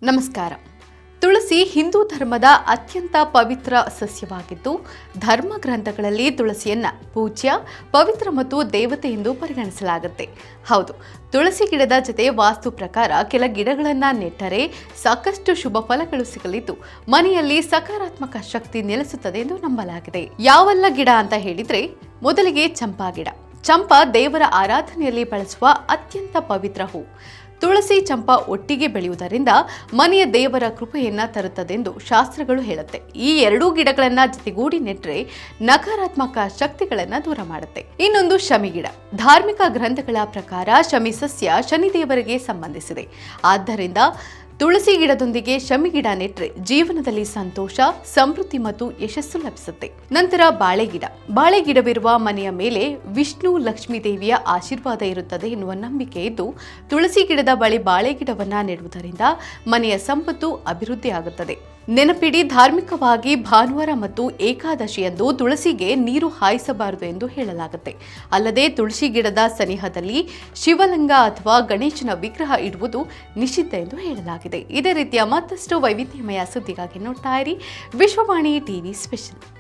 ನಮಸ್ಕಾರ. ತುಳಸಿ ಹಿಂದೂ ಧರ್ಮದ ಅತ್ಯಂತ ಪವಿತ್ರ ಸಸ್ಯವಾಗಿದ್ದು, ಧರ್ಮ ಗ್ರಂಥಗಳಲ್ಲಿ ತುಳಸಿಯನ್ನ ಪೂಜ್ಯ, ಪವಿತ್ರ ಮತ್ತು ದೇವತೆ ಎಂದು ಪರಿಗಣಿಸಲಾಗುತ್ತೆ. ಹೌದು, ತುಳಸಿ ಗಿಡದ ಜೊತೆ ವಾಸ್ತು ಪ್ರಕಾರ ಕೆಲ ಗಿಡಗಳನ್ನು ನೆಟ್ಟರೆ ಸಾಕಷ್ಟು ಶುಭ ಫಲಗಳು ಸಿಗಲಿದ್ದು, ಮನೆಯಲ್ಲಿ ಸಕಾರಾತ್ಮಕ ಶಕ್ತಿ ನೆಲೆಸುತ್ತದೆ ಎಂದು ನಂಬಲಾಗಿದೆ. ಯಾವೆಲ್ಲ ಗಿಡ ಅಂತ ಹೇಳಿದ್ರೆ, ಮೊದಲಿಗೆ ಚಂಪಾ ಗಿಡ. ಚಂಪಾ ದೇವರ ಆರಾಧನೆಯಲ್ಲಿ ಬಳಸುವ ಅತ್ಯಂತ ಪವಿತ್ರ ಹೂ. ತುಳಸಿ ಚಂಪಾ ಒಟ್ಟಿಗೆ ಬೆಳೆಯುವುದರಿಂದ ಮನೆಯ ದೇವರ ಕೃಪೆಯನ್ನ ತರುತ್ತದೆಂದು ಶಾಸ್ತ್ರಗಳು ಹೇಳುತ್ತೆ. ಈ ಎರಡೂ ಗಿಡಗಳನ್ನ ಜೊತೆಗೂಡಿ ನೆಟ್ಟರೆ ನಕಾರಾತ್ಮಕ ಶಕ್ತಿಗಳನ್ನ ದೂರ ಮಾಡುತ್ತೆ. ಇನ್ನೊಂದು ಶಮಿ ಗಿಡ. ಧಾರ್ಮಿಕ ಗ್ರಂಥಗಳ ಪ್ರಕಾರ ಶಮಿ ಸಸ್ಯ ಶನಿದೇವರಿಗೆ ಸಂಬಂಧಿಸಿದೆ. ಆದ್ದರಿಂದ ತುಳಸಿ ಗಿಡದೊಂದಿಗೆ ಶಮಿ ಗಿಡ ನೆಟ್ಟರೆ ಜೀವನದಲ್ಲಿ ಸಂತೋಷ, ಸಮೃದ್ಧಿ ಮತ್ತು ಯಶಸ್ಸು ಲಭಿಸುತ್ತೆ. ನಂತರ ಬಾಳೆ ಗಿಡ. ಬಾಳೆ ಗಿಡವಿರುವ ಮನೆಯ ಮೇಲೆ ವಿಷ್ಣು, ಲಕ್ಷ್ಮೀ ದೇವಿಯ ಆಶೀರ್ವಾದ ಇರುತ್ತದೆ ಎನ್ನುವ ನಂಬಿಕೆ ಇದ್ದು, ತುಳಸಿ ಗಿಡದ ಬಳಿ ಬಾಳೆ ಗಿಡವನ್ನ ನೆಡುವುದರಿಂದ ಮನೆಯ ಸಂಪತ್ತು ಅಭಿವೃದ್ಧಿ ಆಗುತ್ತದೆ. ನೆನಪಿಡಿ, ಧಾರ್ಮಿಕವಾಗಿ ಭಾನುವಾರ ಮತ್ತು ಏಕಾದಶಿಯಂದು ತುಳಸಿಗೆ ನೀರು ಹಾಯಿಸಬಾರದು ಎಂದು ಹೇಳಲಾಗುತ್ತೆ. ಅಲ್ಲದೆ ತುಳಸಿ ಗಿಡದ ಸನಿಹದಲ್ಲಿ ಶಿವಲಿಂಗ ಅಥವಾ ಗಣೇಶನ ವಿಗ್ರಹ ಇಡುವುದು ನಿಷಿದ್ಧ ಎಂದು ಹೇಳಲಾಗಿದೆ. ಇದೇ ರೀತಿಯ ಮತ್ತಷ್ಟು ವೈವಿಧ್ಯಮಯ ಸುದ್ದಿಗಾಗಿ ನೋಡ್ತಾ ಇರಿ ವಿಶ್ವವಾಣಿ ಟಿವಿ ಸ್ಪೆಷಲ್.